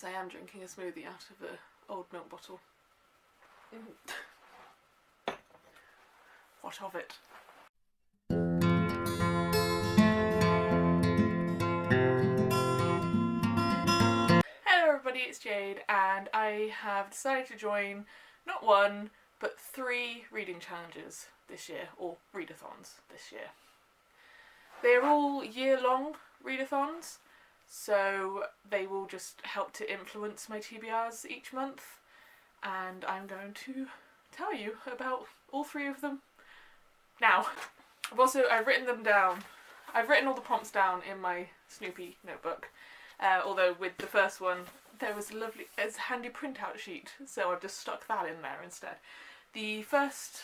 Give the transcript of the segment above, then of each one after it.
Yes, I am drinking a smoothie out of an old milk bottle. What of it? Hello everybody, it's Jade, and I have decided to join not one, but 3 reading challenges this year, or readathons this year. They're all year-long readathons, so they will just help to influence my TBRs each month, and I'm going to tell you about all 3 of them now. I've written them down. I've written all the prompts down in my Snoopy notebook, although with the first one there was it's a handy printout sheet, so I've just stuck that in there instead. The first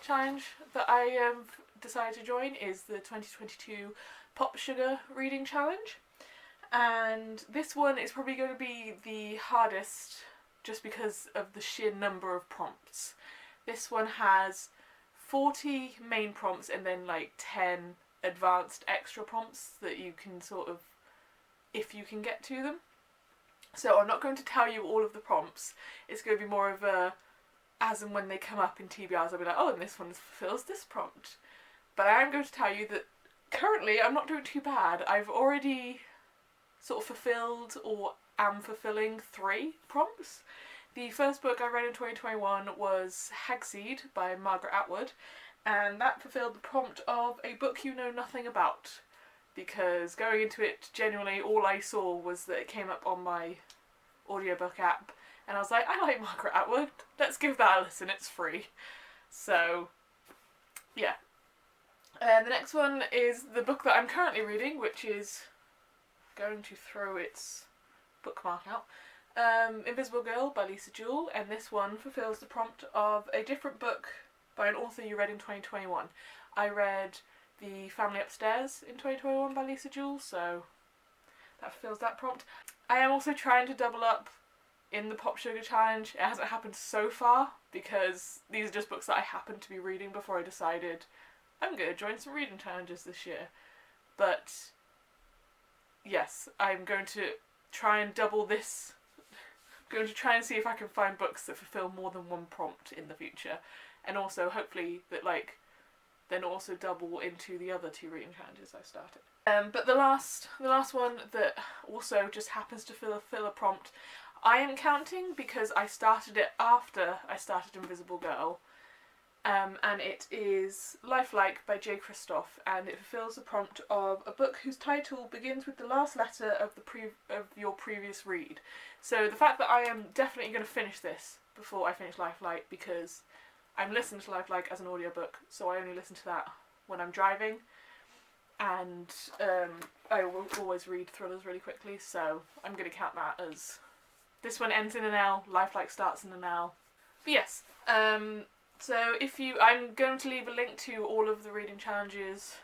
challenge that I decided to join is the 2022 Pop Sugar Reading Challenge, and this one is probably going to be the hardest just because of the sheer number of prompts. This one has 40 main prompts and then like 10 advanced extra prompts that you can sort of, if you can get to them. So I'm not going to tell you all of the prompts. It's going to be more of a, as and when they come up in TBRs, I'll be like, oh, and this one fulfills this prompt. But I am going to tell you that currently I'm not doing too bad. I've already sort of fulfilled or am fulfilling 3 prompts. The first book I read in 2021 was Hagseed by Margaret Atwood, and that fulfilled the prompt of a book you know nothing about, because going into it, genuinely all I saw was that it came up on my audiobook app, and I was like, I like Margaret Atwood, let's give that a listen, it's free. So, yeah. The next one is the book that I'm currently reading, which is going to throw its bookmark out. Invisible Girl by Jewell, and this one fulfills the prompt of a different book by an author you read in 2021. I read The Family Upstairs in 2021 by Jewell, so that fulfills that prompt. I am also trying to double up in the Pop Sugar Challenge. It hasn't happened so far because these are just books that I happened to be reading before I decided I'm going to join some reading challenges this year. But yes, I'm going to try and double this. I'm going to try and see if I can find books that fulfill more than one prompt in the future, and also hopefully that then also double into the other 2 reading challenges I started. But the last one that also just happens to fill a prompt, I am counting because I started it after I started Invisible Girl, and it is Lifelike by J. Kristoff, and it fulfills the prompt of a book whose title begins with the last letter of your previous read. So the fact that I am definitely going to finish this before I finish Lifelike, because I'm listening to Lifelike as an audiobook, so I only listen to that when I'm driving, and I will always read thrillers really quickly, so I'm going to count that as this one ends in an L, Lifelike starts in an L. But yes, so I'm going to leave a link to all of the reading challenges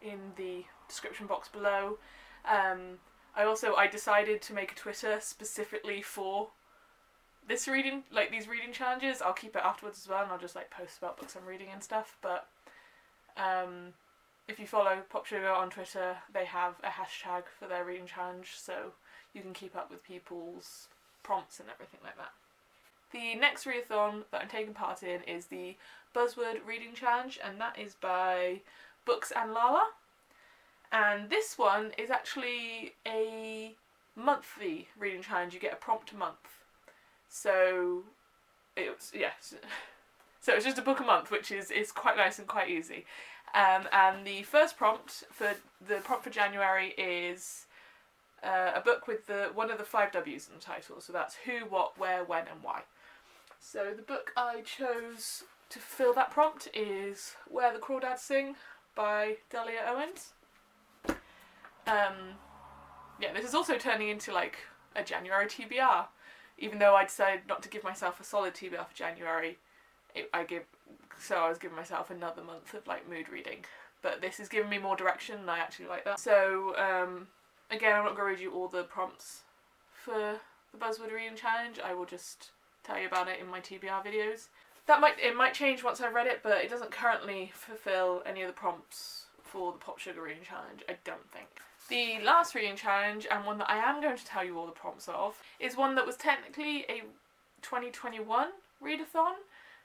in the description box below. I decided to make a Twitter specifically for these reading challenges. I'll keep it afterwards as well, and I'll just post about books I'm reading and stuff. But if you follow Pop Sugar on Twitter, they have a hashtag for their reading challenge, so you can keep up with people's prompts and everything like that. The next readathon that I'm taking part in is the Buzzword Reading Challenge, and that is by Books and Lala. And this one is actually a monthly reading challenge. You get a prompt a month. So it's just a book a month, which is quite nice and quite easy. And the first prompt for January is a book with one of the 5 W's in the title. So that's who, what, where, when, and why. So the book I chose to fill that prompt is Where the Crawdads Sing by Dahlia Owens. This is also turning into a January TBR. Even though I decided not to give myself a solid TBR for January, I was giving myself another month of mood reading. But this is giving me more direction, and I actually like that. So again, I'm not going to read you all the prompts for the Buzzword Reading Challenge. I will just tell you about it in my TBR videos. It might change once I've read it, but it doesn't currently fulfill any of the prompts for the Pop Sugar reading challenge, I don't think. The last reading challenge, and one that I am going to tell you all the prompts of, is one that was technically a 2021 readathon.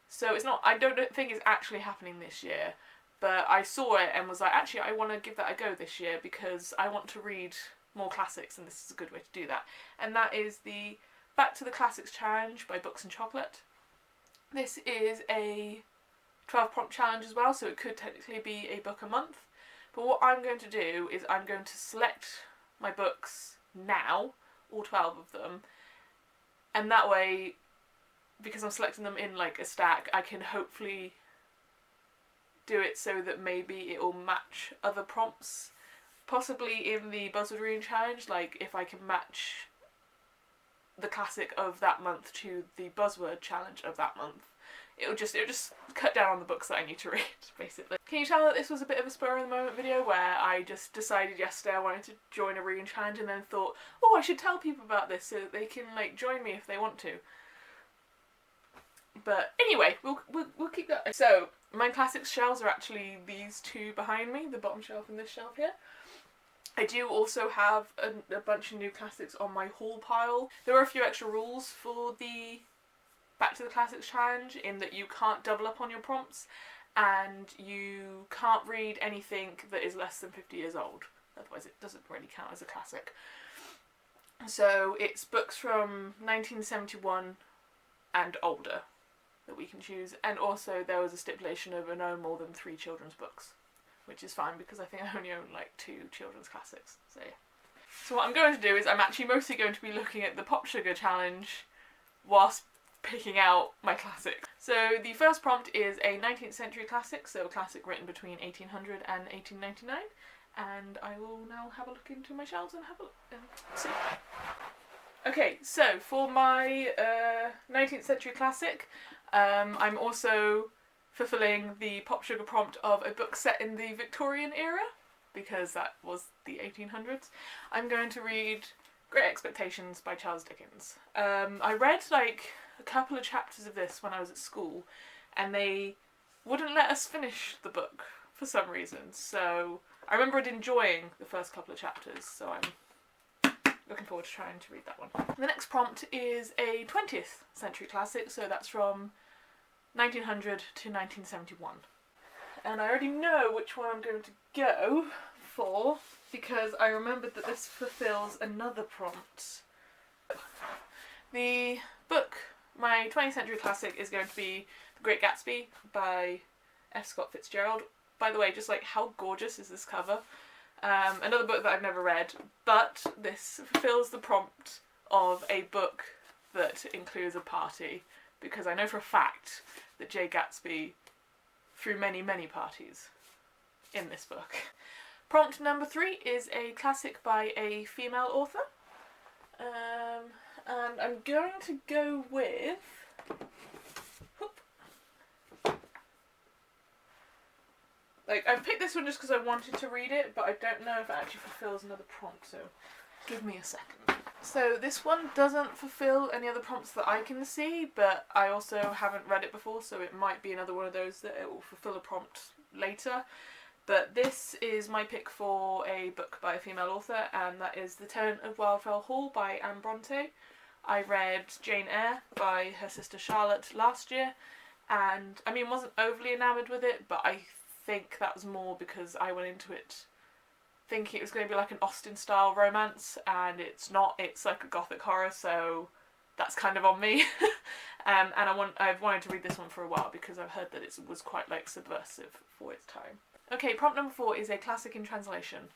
So it's not, I don't think it's actually happening this year, but I saw it and was like, actually I want to give that a go this year because I want to read more classics and this is a good way to do that. And that is the Back to the Classics challenge by Books and Chocolate. This is a 12 prompt challenge as well, so it could technically be a book a month. But what I'm going to do is I'm going to select my books now, all 12 of them, and that way, because I'm selecting them in like a stack, I can hopefully do it so that maybe it will match other prompts. Possibly in the Buzzword reading challenge, like if I can match the classic of that month to the Buzzword challenge of that month. It'll just cut down on the books that I need to read, basically. Can you tell that this was a bit of a spur of the moment video where I just decided yesterday I wanted to join a reading challenge and then thought, oh, I should tell people about this so that they can like join me if they want to. But anyway, we'll keep that. So my classics shelves are actually these two behind me, the bottom shelf and this shelf here. I do also have a bunch of new classics on my haul pile. There are a few extra rules for the Back to the Classics challenge in that you can't double up on your prompts and you can't read anything that is less than 50 years old. Otherwise it doesn't really count as a classic. So it's books from 1971 and older that we can choose, and also there was a stipulation of no more than 3 children's books, which is fine because I think I only own like 2 children's classics. So yeah. So what I'm going to do is I'm actually mostly going to be looking at the Pop Sugar challenge whilst picking out my classics. So the first prompt is a 19th century classic, so a classic written between 1800 and 1899, and I will now have a look into my shelves and have a look and see. Okay, so for my 19th century classic, I'm also fulfilling the Pop Sugar prompt of a book set in the Victorian era, because that was the 1800s. I'm going to read Great Expectations by Charles Dickens. I read like a couple of chapters of this when I was at school, and they wouldn't let us finish the book for some reason, so I remembered enjoying the first couple of chapters, so I'm looking forward to trying to read that one. The next prompt is a 20th century classic, so that's from 1900 to 1971. And I already know which one I'm going to go for because I remembered that this fulfills another prompt. The book, my 20th century classic, is going to be The Great Gatsby by F. Scott Fitzgerald. By the way, just like how gorgeous is this cover? Another book that I've never read, but this fulfills the prompt of a book that includes a party, because I know for a fact that J. Gatsby threw many, many parties in this book. Prompt number 3 is a classic by a female author. And I'm going to go with... Like, I picked this one just because I wanted to read it, but I don't know if it actually fulfills another prompt, so give me a second. So this one doesn't fulfill any other prompts that I can see, but I also haven't read it before, so it might be another one of those that it will fulfill a prompt later. But this is my pick for a book by a female author, and that is The Tenant of Wildfell Hall by Bronte. I read Jane Eyre by her sister Charlotte last year, and I mean, wasn't overly enamoured with it, but I think that was more because I went into it thinking it was going to be like an Austen style romance, and it's not. It's like a gothic horror, so that's kind of on me. And I've wanted to read this one for a while because I've heard that it was quite like subversive for its time. Okay, prompt number 4 is a classic in translation.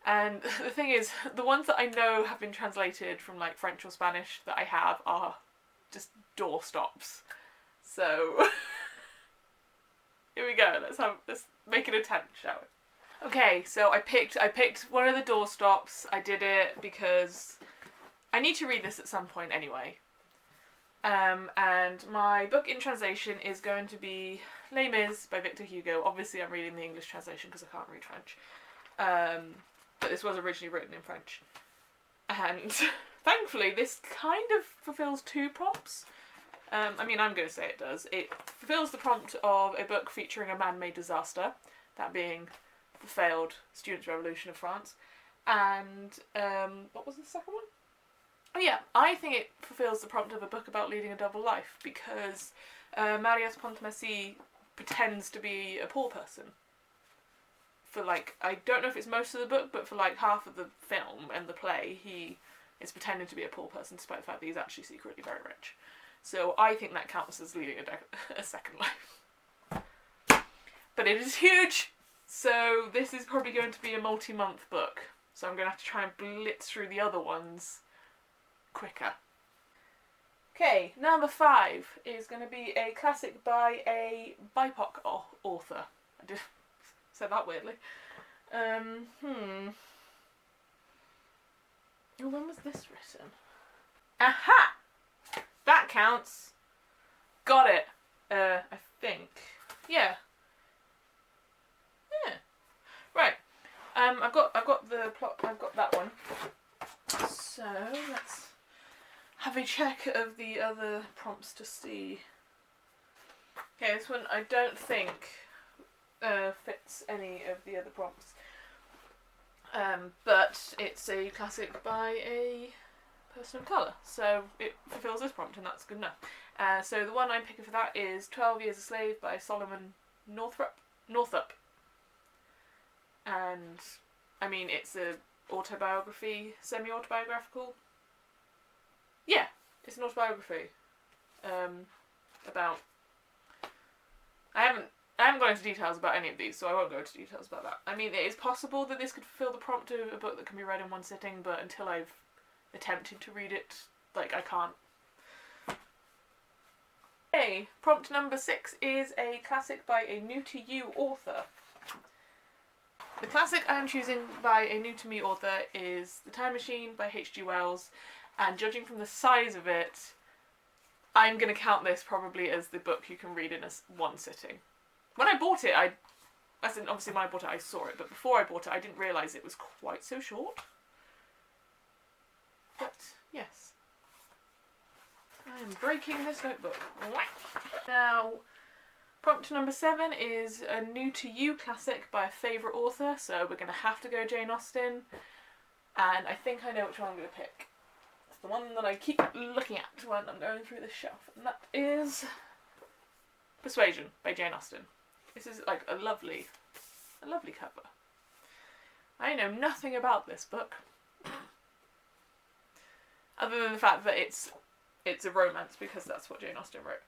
And the thing is, the ones that I know have been translated from like French or Spanish that I have are just doorstops. So here we go. Let's make an attempt, shall we? Okay, so I picked one of the doorstops. I did it because I need to read this at some point anyway. And my book in translation is going to be Les Mis by Victor Hugo. Obviously I'm reading the English translation because I can't read French. But this was originally written in French. And thankfully this kind of fulfills 2 prompts. I mean, I'm going to say it does. It fulfills the prompt of a book featuring a man-made disaster, that being the failed Students' Revolution of France. And what was the second one? Oh yeah, I think it fulfills the prompt of a book about leading a double life, because Marius Pontomesi pretends to be a poor person. For like, I don't know if it's most of the book, but for like half of the film and the play, he is pretending to be a poor person despite the fact that he's actually secretly very rich. So I think that counts as leading a second life. But it is huge! So this is probably going to be a multi-month book. So I'm going to have to try and blitz through the other ones quicker. Okay, number 5 is going to be a classic by a BIPOC author. I just said that weirdly. Oh, when was this written? Aha! That counts. Got it. I think. Yeah. Yeah. Right. I've got the plot. I've got that one. So let's have a check of the other prompts to see. Okay, this one I don't think fits any of the other prompts. But it's a classic by a person of colour, so it fulfills this prompt, and that's good enough. So the one I'm picking for that is 12 Years a Slave by Solomon Northup. And, I mean, it's a autobiography, semi-autobiographical. Yeah, it's an autobiography. About... I haven't gone into details about any of these, so I won't go into details about that. I mean, it is possible that this could fulfill the prompt of a book that can be read in one sitting, but until I've attempted to read it, like, I can't. Okay, prompt number 6 is a classic by a new-to-you author. The classic I am choosing by a new-to-me author is The Time Machine by H.G. Wells, and judging from the size of it, I'm going to count this probably as the book you can read in one sitting. When I bought it, obviously when I bought it I saw it, but before I bought it I didn't realise it was quite so short. But, yes. I am breaking this notebook. Now, prompt number 7 is a new-to-you classic by a favourite author, so we're going to have to go Jane Austen, and I think I know which one I'm going to pick. It's the one that I keep looking at when I'm going through this shelf, and that is Persuasion by Jane Austen. This is like a lovely cover. I know nothing about this book, other than the fact that it's a romance, because that's what Jane Austen wrote.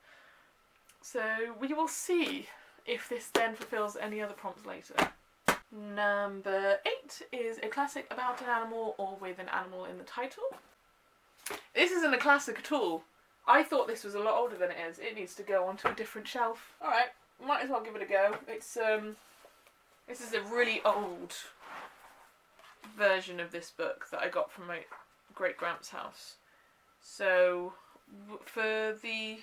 So we will see if this then fulfills any other prompts later. Number 8 is a classic about an animal or with an animal in the title. This isn't a classic at all. I thought this was a lot older than it is. It needs to go onto a different shelf. Alright, might as well give it a go. It's this is a really old version of this book that I got from my great-grand's house. So for the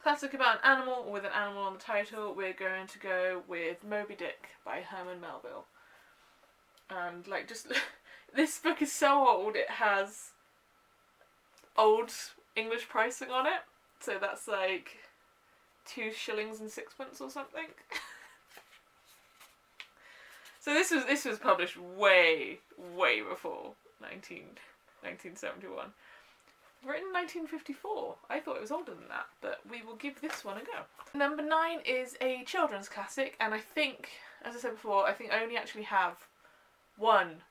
classic about an animal or with an animal on the title, we're going to go with Moby Dick by Herman Melville. And like, just this book is so old, it has old English pricing on it, so that's like 2 shillings and 6pence or something. So this was published way before 1971. Written in 1954. I thought it was older than that, but we will give this one a go. Number 9 is a children's classic, and I think, as I said before, I think I only actually have one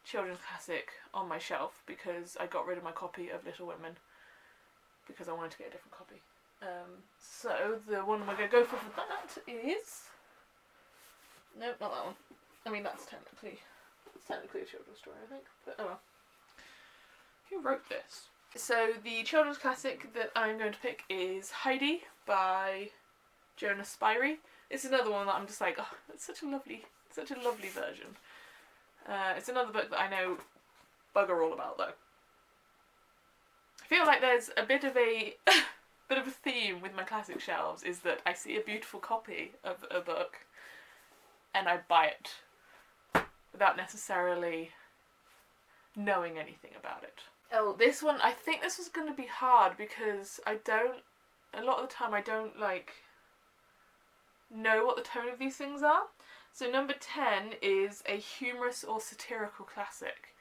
children's classic on my shelf because I got rid of my copy of Little Women because I wanted to get a different copy. So the one we're going to go for that is... Nope, not that one. I mean, it's technically a children's story, I think, but oh well. Who wrote this? So the children's classic that I'm going to pick is Heidi by Jonah Spirey. It's another one that I'm just like, oh, it's such a lovely version. It's another book that I know bugger all about though. I feel like there's a bit of a theme with my classic shelves, is that I see a beautiful copy of a book and I buy it without necessarily knowing anything about it. Oh, this one, I think this was going to be hard because a lot of the time I don't like know what the tone of these things are. So number 10 is a humorous or satirical classic.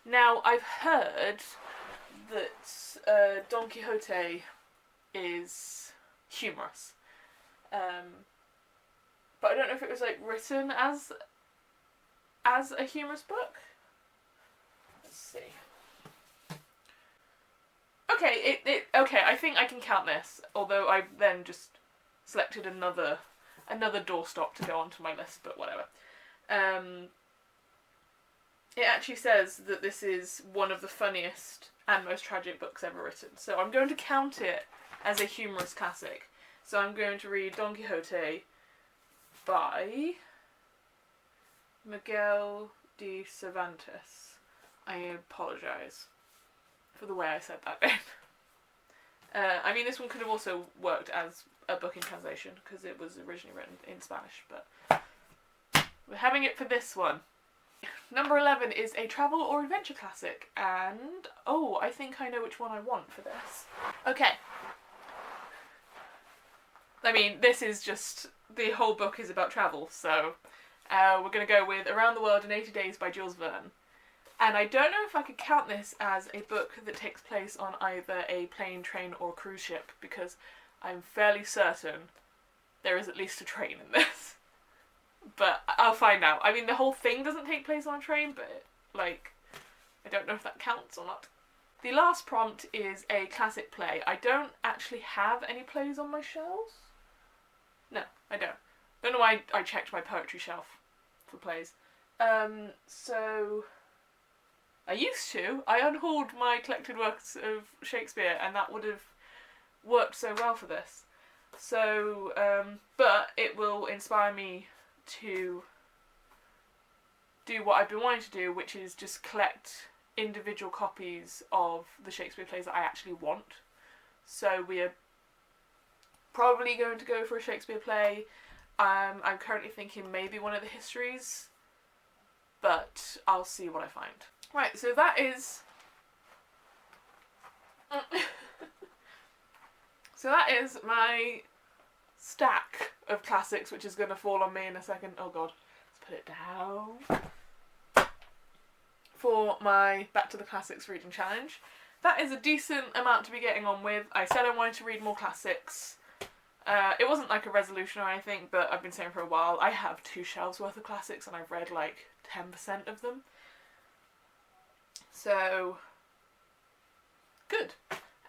Now, I've heard that Don Quixote is humorous. But I don't know if it was like written as a humorous book. Let's see. Okay, I think I can count this, although I then just selected another doorstop to go onto my list, but whatever. It actually says that this is one of the funniest and most tragic books ever written, so I'm going to count it as a humorous classic. So I'm going to read Don Quixote by Miguel de Cervantes. I apologise for the way I said that name. I mean, this one could have also worked as a book in translation, because it was originally written in Spanish, but we're having it for this one. Number 11 is a travel or adventure classic, and I think I know which one I want for this. Okay. I mean, this is just, the whole book is about travel, so we're going to go with Around the World in 80 Days by Jules Verne. And I don't know if I could count this as a book that takes place on either a plane, train, or cruise ship, because I'm fairly certain there is at least a train in this. But I'll find out. I mean, the whole thing doesn't take place on a train, but, like, I don't know if that counts or not. The last prompt is a classic play. I don't actually have any plays on my shelves. No, I don't. Don't know why I checked my poetry shelf for plays. So I used to. I unhauled my collected works of Shakespeare, and that would have worked so well for this. So, but it will inspire me to do what I've been wanting to do, which is just collect individual copies of the Shakespeare plays that I actually want. So we are probably going to go for a Shakespeare play. I'm currently thinking maybe one of the histories, but I'll see what I find. Right, so that is my stack of classics, which is going to fall on me in a second. Oh god, let's put it down. For my Back to the Classics reading challenge. That is a decent amount to be getting on with. I said I wanted to read more classics. It wasn't like a resolution or anything, but I've been saying for a while, I have 2 shelves worth of classics and I've read like 10% of them. So, good.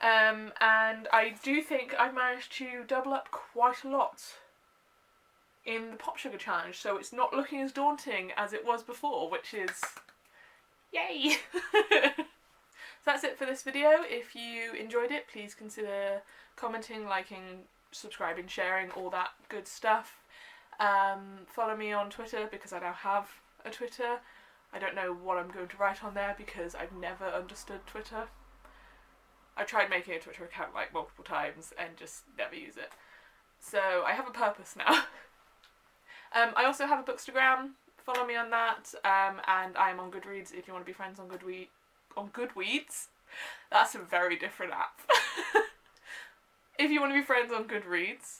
And I do think I've managed to double up quite a lot in the Pop Sugar Challenge, so it's not looking as daunting as it was before, which is yay! So that's it for this video. If you enjoyed it, please consider commenting, liking, subscribing, sharing, all that good stuff. Follow me on Twitter, because I now have a Twitter. I don't know what I'm going to write on there because I've never understood Twitter. I tried making a Twitter account like multiple times and just never use it. So I have a purpose now. I also have a Bookstagram. Follow me on that. And I am on Goodreads if you want to be friends on Goodweeds. That's a very different app. If you want to be friends on Goodreads,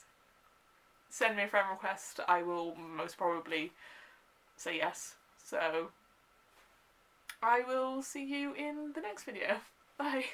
send me a friend request. I will most probably say yes. So I will see you in the next video. Bye.